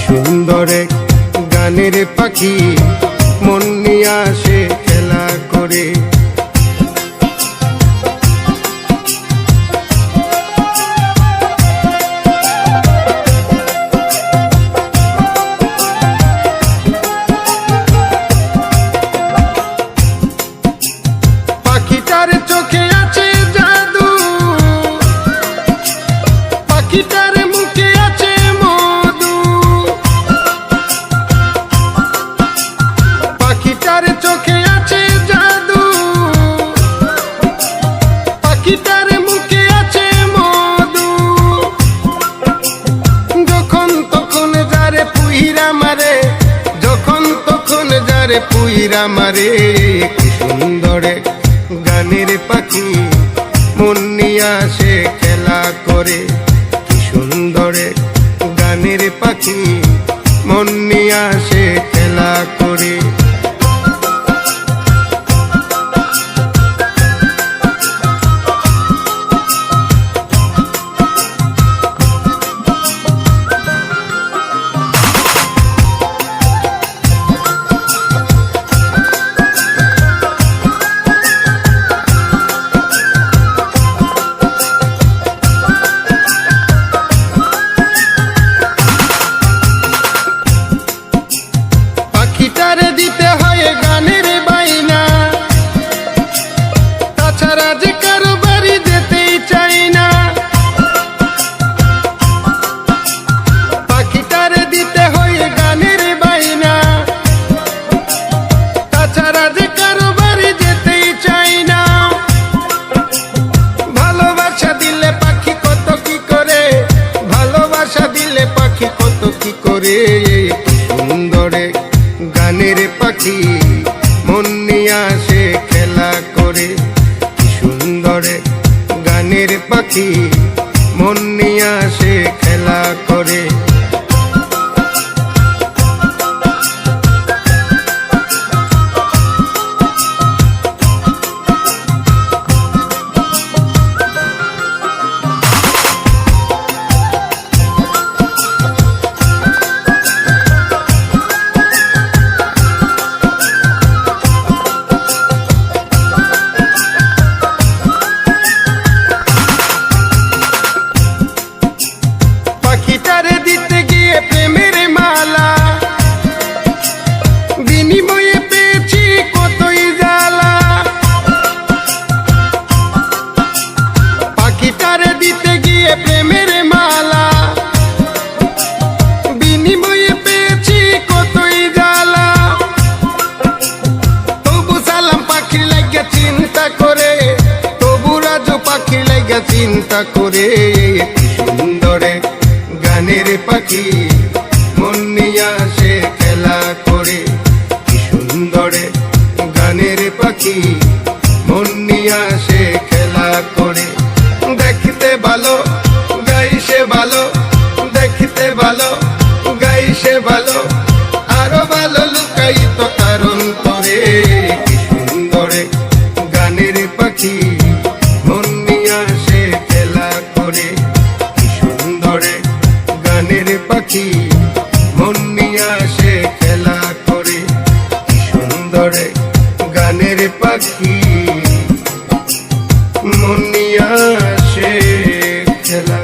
সুন্দর এক গানের পাখি মন নিয়ে আসে খেলা করে। পাখিটার চোখে আছে জাদু, পাখিটার মুখে আছে মধু, পাখিটার চোখে আছে জাদু, পাখিটার মুখে আছে মধু। যখন তখন যারে পুইরা মারে, যখন তখন যারে পুইরা মারে। কি সুন্দর এক গানের পাখি মন নিয়ে আসে খেলা করে। কি সুন্দর এক গানের পাখি মন নিয়ে আসে খেলা করে। পাখিটারে দিতে হয় গানের বাইনা, তাছাড়া যে কারো বাড়ি যেতেই চাই না। পাখিটারে দিতে হয় গানের বাইনা, তাছাড়া যে কারো বাড়ি যেতেই চাই না। ভালোবাসা দিলে পাখি কত কি করে, ভালোবাসা দিলে পাখি কত কি করে। সুন্দর এক গানের পাখি মন নিয়ে আসে খেলা করে। কি সুন্দর এক গানের পাখি মন নিয়ে আসে খেলা করে। পাখিটারে দিতে গিয়ে প্রেমের মালা, বিনিময়ে পেয়েছি কতই জ্বালা। পাখিটারে দিতে গিয়ে প্রেমের মালা, বিনিময়ে পেয়েছি কতই জ্বালা। তবু সালাম পাখির লাগে চিন্তা করে, তবু রাজু পাখির লাগে চিন্তা করে। কি সুন্দর এক গানের পাখি মন নিয়ে আসে খেলা করে। কি সুন্দর এক গানের পাখি মন নিয়ে আসে খেলা করে। দেখতে ভালো গাইছে ভালো, দেখতে ভালো গাইছে ভালো, আরো ভালো লুকায়িত কারণ করে। কি সুন্দর এক গানের পাখি মন নিয়ে আসে খেলা করে। কি সুন্দর এক গানের পাখি মন নিয়ে আসে খেলা করে। কি সুন্দর এক গানের পাখি মন নিয়ে আসে খেলা